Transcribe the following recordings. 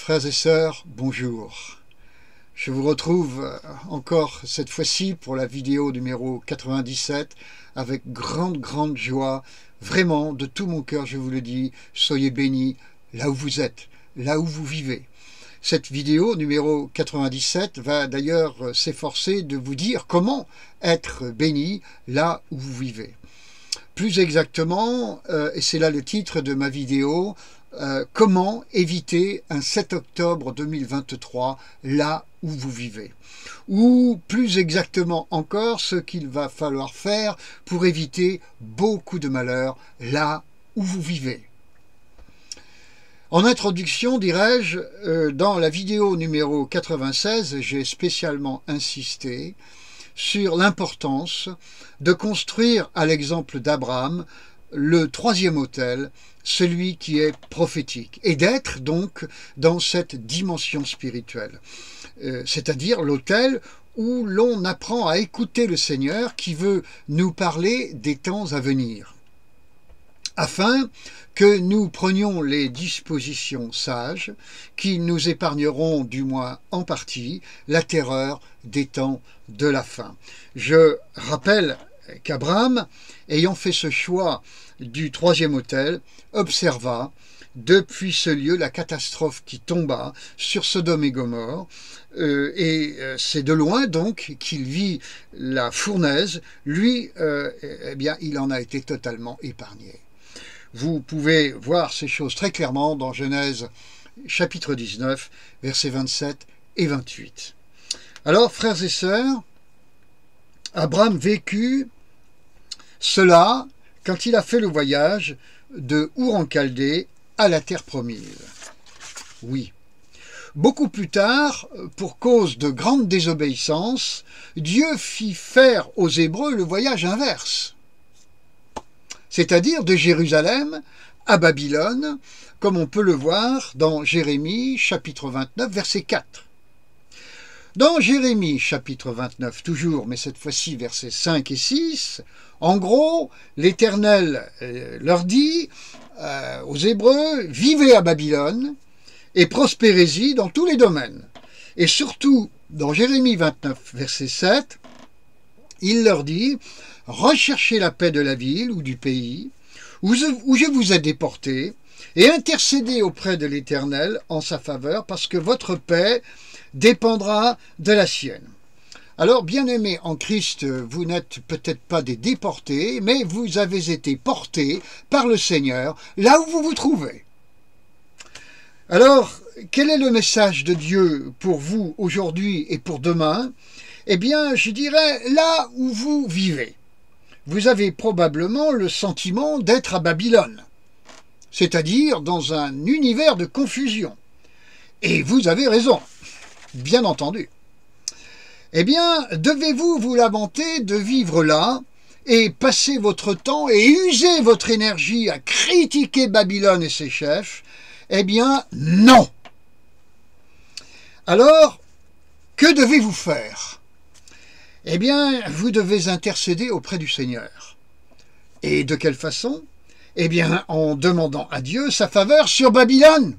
Frères et sœurs, bonjour. Je vous retrouve encore cette fois-ci pour la vidéo numéro 97 avec grande joie. Vraiment, de tout mon cœur, je vous le dis, soyez bénis là où vous êtes, là où vous vivez. Cette vidéo numéro 97 va d'ailleurs s'efforcer de vous dire comment être béni là où vous vivez. Plus exactement, et c'est là le titre de ma vidéo, comment éviter un 7 octobre 2023 là où vous vivez. Ou plus exactement encore, ce qu'il va falloir faire pour éviter beaucoup de malheurs là où vous vivez. En introduction, dirais-je, dans la vidéo numéro 96, j'ai spécialement insisté sur l'importance de construire, à l'exemple d'Abraham, le troisième autel, celui qui est prophétique, et d'être donc dans cette dimension spirituelle, c'est-à-dire l'autel où l'on apprend à écouter le Seigneur qui veut nous parler des temps à venir, afin que nous prenions les dispositions sages qui nous épargneront, du moins en partie, la terreur des temps de la fin. Je rappelle qu'Abraham, ayant fait ce choix du troisième autel, observa depuis ce lieu la catastrophe qui tomba sur Sodome et Gomorrhe, et c'est de loin donc qu'il vit la fournaise. Lui, eh bien, il en a été totalement épargné. Vous pouvez voir ces choses très clairement dans Genèse chapitre 19, versets 27 et 28. Alors, frères et sœurs, Abraham vécut cela quand il a fait le voyage de Our en Chaldée à la terre promise. Oui. Beaucoup plus tard, pour cause de grande désobéissance, Dieu fit faire aux Hébreux le voyage inverse, c'est-à-dire de Jérusalem à Babylone, comme on peut le voir dans Jérémie chapitre 29, verset 4. Dans Jérémie chapitre 29 toujours, mais cette fois-ci versets 5 et 6, en gros, l'Éternel leur dit aux Hébreux, vivez à Babylone et prospérez-y dans tous les domaines. Et surtout, dans Jérémie 29, verset 7, il leur dit, recherchez la paix de la ville ou du pays où je vous ai déportés et intercédez auprès de l'Éternel en sa faveur, parce que votre paix dépendra de la sienne. Alors, bien-aimés en Christ, vous n'êtes peut-être pas des déportés, mais vous avez été portés par le Seigneur là où vous vous trouvez. Alors, quel est le message de Dieu pour vous aujourd'hui et pour demain? Eh bien, je dirais là où vous vivez. Vous avez probablement le sentiment d'être à Babylone, c'est-à-dire dans un univers de confusion. Et vous avez raison, bien entendu. Eh bien, devez-vous vous lamenter de vivre là et passer votre temps et user votre énergie à critiquer Babylone et ses chefs? Eh bien, non. Alors, que devez-vous faire? Eh bien, vous devez intercéder auprès du Seigneur. Et de quelle façon? Eh bien, en demandant à Dieu sa faveur sur Babylone.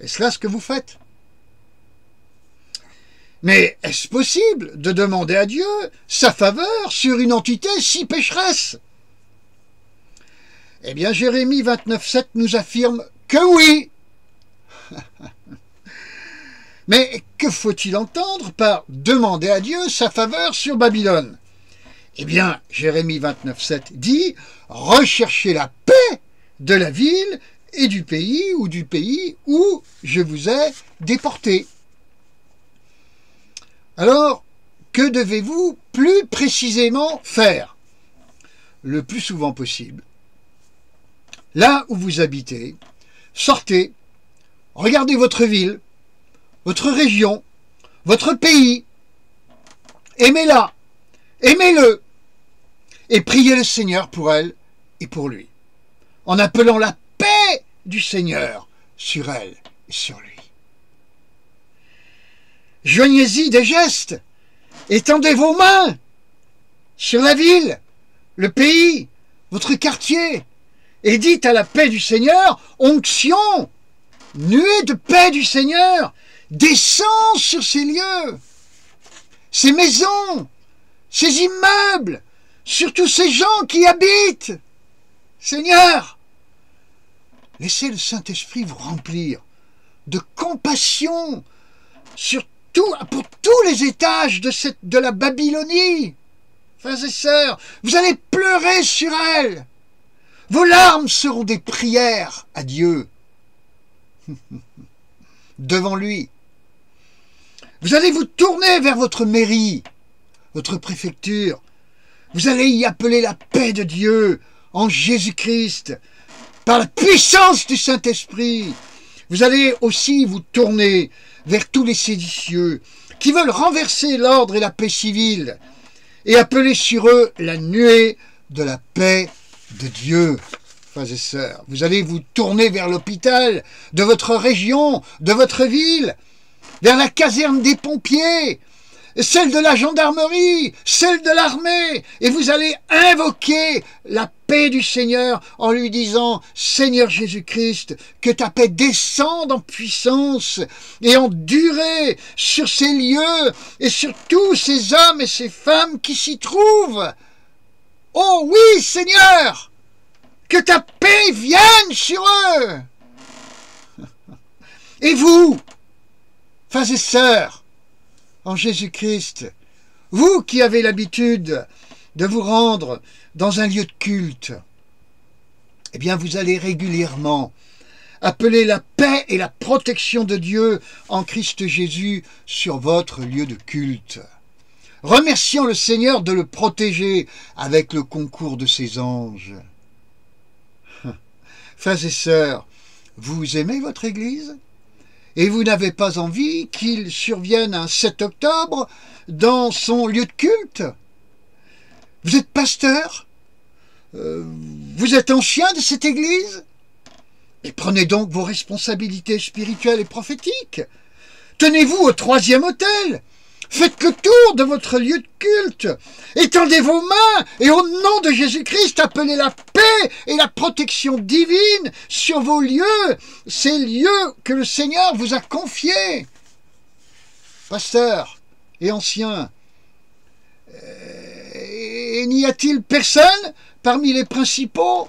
Est-ce là ce que vous faites? Mais est-ce possible de demander à Dieu sa faveur sur une entité si pécheresse? Eh bien, Jérémie 29, 7 nous affirme que oui. Mais que faut-il entendre par demander à Dieu sa faveur sur Babylone? Eh bien, Jérémie 29, 7 dit « Recherchez la paix de la ville et du pays où je vous ai déporté. » Alors, que devez-vous plus précisément faire? Le plus souvent possible, là où vous habitez, sortez, regardez votre ville, votre région, votre pays, aimez-la, aimez-le, et priez le Seigneur pour elle et pour lui, en appelant la paix du Seigneur sur elle et sur lui. Joignez-y des gestes, étendez vos mains sur la ville, le pays, votre quartier, et dites à la paix du Seigneur, onction, nuée de paix du Seigneur descend sur ces lieux, ces maisons, ces immeubles, sur tous ces gens qui y habitent. Seigneur, laissez le Saint-Esprit vous remplir de compassion pour tous les étages de la Babylonie. Frères et sœurs, vous allez pleurer sur elle. Vos larmes seront des prières à Dieu. Devant lui. Vous allez vous tourner vers votre mairie, votre préfecture. Vous allez y appeler la paix de Dieu en Jésus-Christ, par la puissance du Saint-Esprit. Vous allez aussi vous tourner vers tous les séditieux qui veulent renverser l'ordre et la paix civile et appeler sur eux la nuée de la paix de Dieu. Frères et sœurs, vous allez vous tourner vers l'hôpital de votre région, de votre ville, vers la caserne des pompiers, celle de la gendarmerie, celle de l'armée, et vous allez invoquer la paix du Seigneur en lui disant « Seigneur Jésus-Christ, que ta paix descende en puissance et en durée sur ces lieux et sur tous ces hommes et ces femmes qui s'y trouvent. Oh oui, Seigneur, que ta paix vienne sur eux. » Et vous, frères et sœurs, en Jésus-Christ, vous qui avez l'habitude de vous rendre dans un lieu de culte, eh bien vous allez régulièrement appeler la paix et la protection de Dieu en Christ Jésus sur votre lieu de culte, remerciant le Seigneur de le protéger avec le concours de ses anges. Frères et sœurs, vous aimez votre Église ? Et vous n'avez pas envie qu'il survienne un 7 octobre dans son lieu de culte? Vous êtes pasteur? Vous êtes ancien de cette église? Et prenez donc vos responsabilités spirituelles et prophétiques. Tenez-vous au 3e autel. Faites le tour de votre lieu de culte. Étendez vos mains et au nom de Jésus-Christ, appelez la paix et la protection divine sur vos lieux, ces lieux que le Seigneur vous a confiés. Pasteurs et anciens, et n'y a-t-il personne parmi les principaux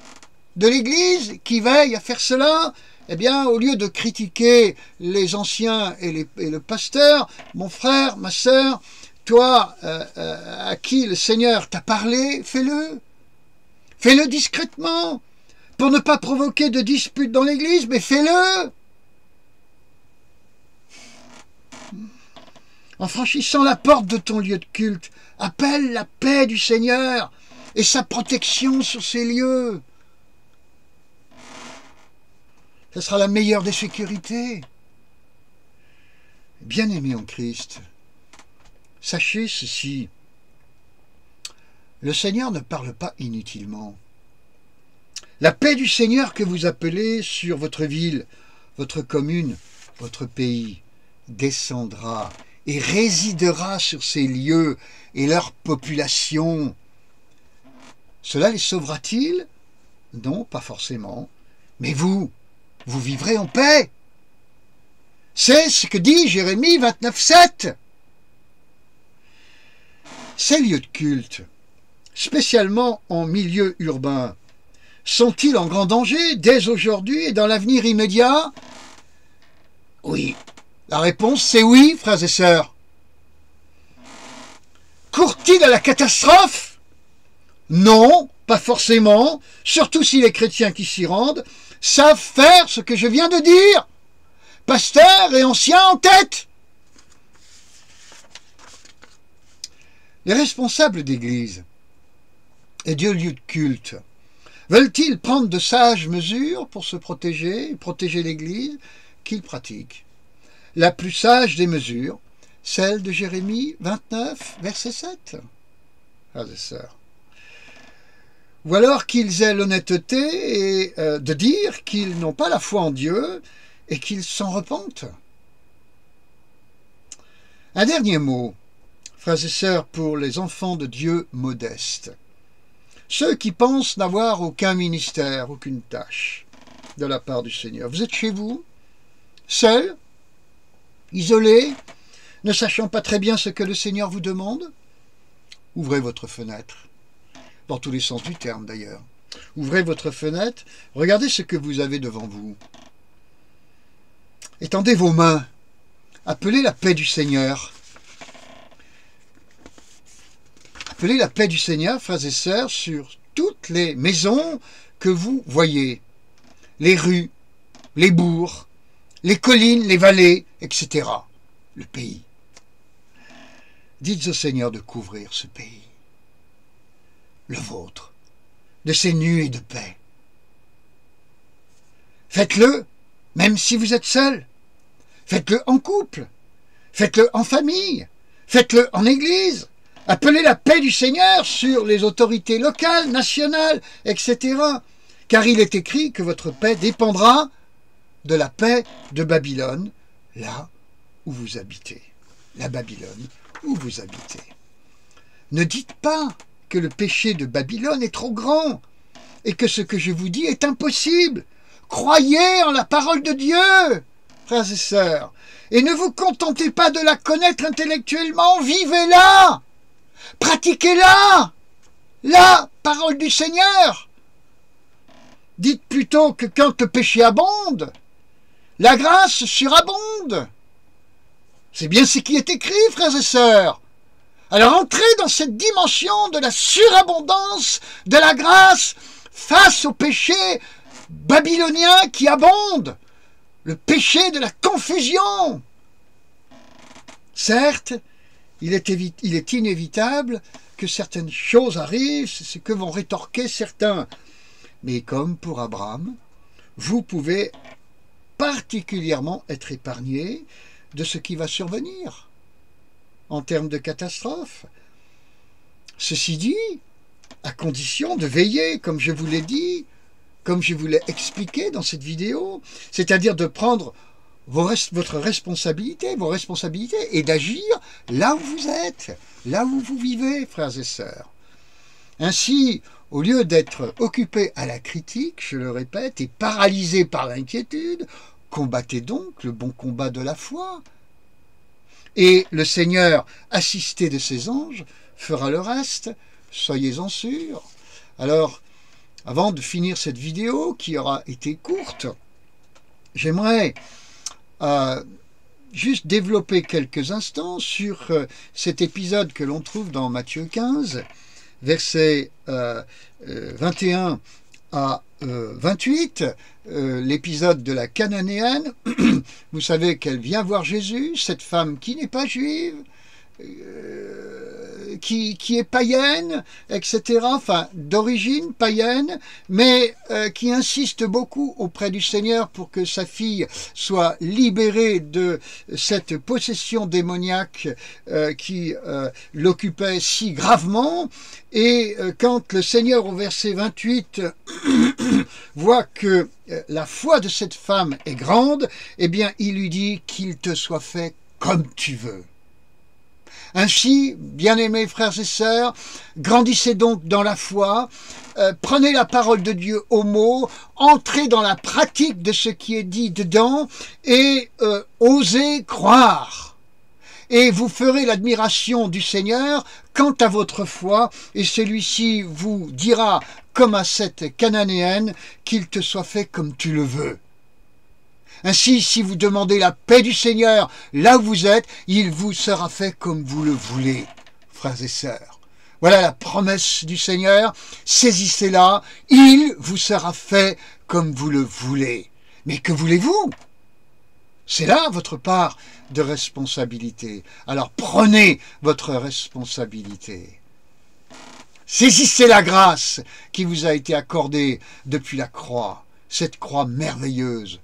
de l'Église qui veille à faire cela? Eh bien, au lieu de critiquer les anciens et le pasteur, mon frère, ma sœur, toi à qui le Seigneur t'a parlé, fais-le. Fais-le discrètement, pour ne pas provoquer de disputes dans l'Église, mais fais-le. En franchissant la porte de ton lieu de culte, appelle la paix du Seigneur et sa protection sur ces lieux. Ce sera la meilleure des sécurités. Bien-aimés en Christ, sachez ceci. Le Seigneur ne parle pas inutilement. La paix du Seigneur que vous appelez sur votre ville, votre commune, votre pays, descendra et résidera sur ces lieux et leur population. Cela les sauvera-t-il? Non, pas forcément. Mais vous vivrez en paix. C'est ce que dit Jérémie 29,7. Ces lieux de culte, spécialement en milieu urbain, sont-ils en grand danger dès aujourd'hui et dans l'avenir immédiat? Oui. La réponse, c'est oui, frères et sœurs. Court-il à la catastrophe? Non, pas forcément, surtout si les chrétiens qui s'y rendent savent faire ce que je viens de dire. Pasteurs et anciens en tête. Les responsables d'église et de lieux de culte veulent-ils prendre de sages mesures pour se protéger et protéger l'église qu'ils pratiquent? La plus sage des mesures, celle de Jérémie 29, verset 7. Frères et sœurs. Ou alors qu'ils aient l'honnêteté de dire qu'ils n'ont pas la foi en Dieu et qu'ils s'en repentent. Un dernier mot, frères et sœurs, pour les enfants de Dieu modestes. Ceux qui pensent n'avoir aucun ministère, aucune tâche de la part du Seigneur. Vous êtes chez vous, seul, isolé, ne sachant pas très bien ce que le Seigneur vous demande? Ouvrez votre fenêtre, dans tous les sens du terme d'ailleurs. Ouvrez votre fenêtre, regardez ce que vous avez devant vous. Étendez vos mains, appelez la paix du Seigneur. Appelez la paix du Seigneur, frères et sœurs, sur toutes les maisons que vous voyez, les rues, les bourgs, les collines, les vallées, etc. Le pays. Dites au Seigneur de couvrir ce pays, le vôtre, de ses nuées de paix. Faites-le, même si vous êtes seul. Faites-le en couple. Faites-le en famille. Faites-le en église. Appelez la paix du Seigneur sur les autorités locales, nationales, etc. Car il est écrit que votre paix dépendra de la paix de Babylone, là où vous habitez. La Babylone où vous habitez. Ne dites pas que le péché de Babylone est trop grand et que ce que je vous dis est impossible. Croyez en la parole de Dieu, frères et sœurs, et ne vous contentez pas de la connaître intellectuellement, vivez-la, pratiquez-la, la parole du Seigneur. Dites plutôt que quand le péché abonde, la grâce surabonde. C'est bien ce qui est écrit, frères et sœurs. Alors entrez dans cette dimension de la surabondance de la grâce face au péché babylonien qui abonde, le péché de la confusion. Certes, il est inévitable que certaines choses arrivent, c'est ce que vont rétorquer certains. Mais comme pour Abraham, vous pouvez particulièrement être épargné de ce qui va survenir en termes de catastrophe. Ceci dit, à condition de veiller, comme je vous l'ai dit, comme je vous l'ai expliqué dans cette vidéo, c'est-à-dire de prendre votre responsabilité, vos responsabilités, et d'agir là où vous êtes, là où vous vivez, frères et sœurs. Ainsi, au lieu d'être occupé à la critique, je le répète, et paralysé par l'inquiétude, combattez donc le bon combat de la foi. Et le Seigneur, assisté de ses anges, fera le reste, soyez-en sûrs. Alors, avant de finir cette vidéo, qui aura été courte, j'aimerais juste développer quelques instants sur cet épisode que l'on trouve dans Matthieu 15, versets 21 à 28, l'épisode de la Cananéenne. Vous savez qu'elle vient voir Jésus, cette femme qui n'est pas juive, qui est païenne, etc., enfin d'origine païenne, mais qui insiste beaucoup auprès du Seigneur pour que sa fille soit libérée de cette possession démoniaque qui l'occupait si gravement. Et quand le Seigneur au verset 28 voit que la foi de cette femme est grande, eh bien il lui dit qu'il te soit fait comme tu veux. Ainsi, bien-aimés frères et sœurs, grandissez donc dans la foi, prenez la parole de Dieu au mot, entrez dans la pratique de ce qui est dit dedans et osez croire. Et vous ferez l'admiration du Seigneur quant à votre foi, et celui-ci vous dira, comme à cette Cananéenne, qu'il te soit fait comme tu le veux. Ainsi, si vous demandez la paix du Seigneur là où vous êtes, il vous sera fait comme vous le voulez, frères et sœurs. Voilà la promesse du Seigneur, saisissez-la, il vous sera fait comme vous le voulez. Mais que voulez-vous? C'est là votre part de responsabilité. Alors prenez votre responsabilité. Saisissez la grâce qui vous a été accordée depuis la croix, cette croix merveilleuse.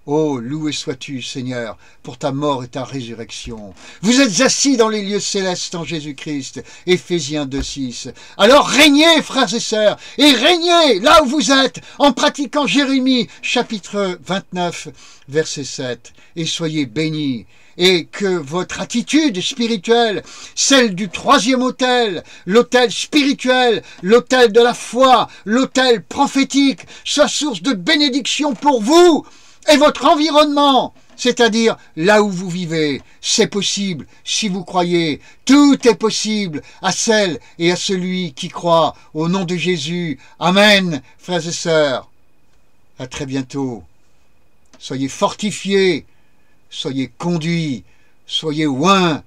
Oh, loué sois-tu, Seigneur, pour ta mort et ta résurrection. Vous êtes assis dans les lieux célestes en Jésus-Christ. Éphésiens 2,6. Alors régnez, frères et sœurs, et régnez là où vous êtes, en pratiquant Jérémie, chapitre 29, verset 7. Et soyez bénis. Et que votre attitude spirituelle, celle du troisième autel, l'autel spirituel, l'autel de la foi, l'autel prophétique, soit source de bénédiction pour vous et votre environnement, c'est-à-dire là où vous vivez. C'est possible si vous croyez. Tout est possible à celle et à celui qui croit. Au nom de Jésus. Amen, frères et sœurs. À très bientôt. Soyez fortifiés, soyez conduits, soyez oints.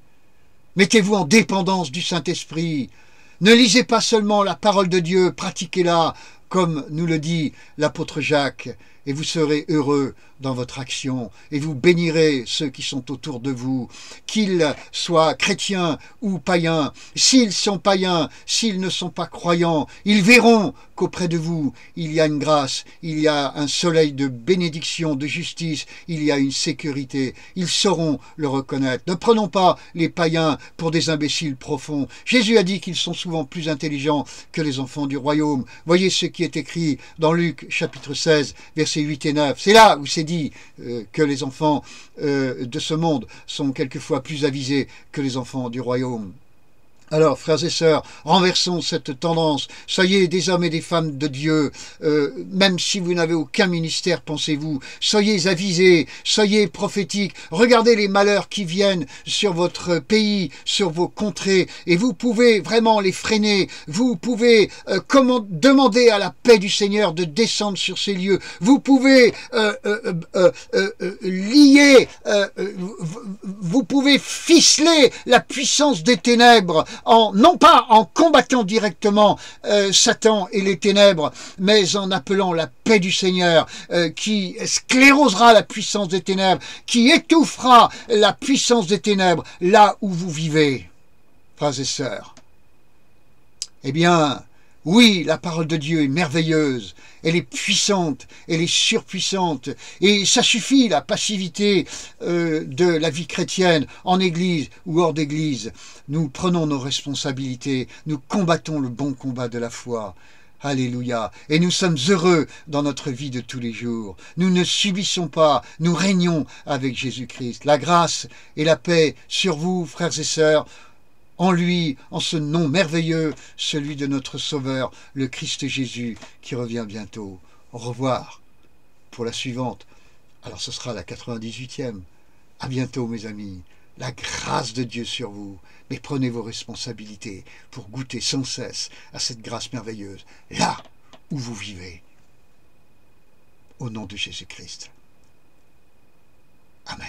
Mettez-vous en dépendance du Saint-Esprit. Ne lisez pas seulement la parole de Dieu, pratiquez-la, comme nous le dit l'apôtre Jacques, et vous serez heureux dans votre action, et vous bénirez ceux qui sont autour de vous, qu'ils soient chrétiens ou païens. S'ils sont païens, s'ils ne sont pas croyants, ils verront qu'auprès de vous, il y a une grâce, il y a un soleil de bénédiction, de justice, il y a une sécurité. Ils sauront le reconnaître. Ne prenons pas les païens pour des imbéciles profonds. Jésus a dit qu'ils sont souvent plus intelligents que les enfants du royaume. Voyez ce qui est écrit dans Luc chapitre 16, versets 8 et 9. C'est là où c'est dit que les enfants de ce monde sont quelquefois plus avisés que les enfants du royaume. Alors, frères et sœurs, renversons cette tendance. Soyez des hommes et des femmes de Dieu, même si vous n'avez aucun ministère, pensez-vous. Soyez avisés, soyez prophétiques. Regardez les malheurs qui viennent sur votre pays, sur vos contrées, et vous pouvez vraiment les freiner. Vous pouvez demander à la paix du Seigneur de descendre sur ces lieux. Vous pouvez lier, vous pouvez ficeler la puissance des ténèbres, non pas en combattant directement Satan et les ténèbres, mais en appelant la paix du Seigneur qui sclérosera la puissance des ténèbres, qui étouffera la puissance des ténèbres là où vous vivez, frères et sœurs. Eh bien, oui, la parole de Dieu est merveilleuse, elle est puissante, elle est surpuissante, et ça suffit, la passivité de la vie chrétienne, en église ou hors d'église. Nous prenons nos responsabilités, nous combattons le bon combat de la foi. Alléluia. Et nous sommes heureux dans notre vie de tous les jours. Nous ne subissons pas, nous régnons avec Jésus-Christ. La grâce et la paix sur vous, frères et sœurs, en lui, en ce nom merveilleux, celui de notre Sauveur, le Christ Jésus, qui revient bientôt. Au revoir pour la suivante. Alors ce sera la 98e. À bientôt mes amis. La grâce de Dieu sur vous. Mais prenez vos responsabilités pour goûter sans cesse à cette grâce merveilleuse, là où vous vivez. Au nom de Jésus-Christ. Amen.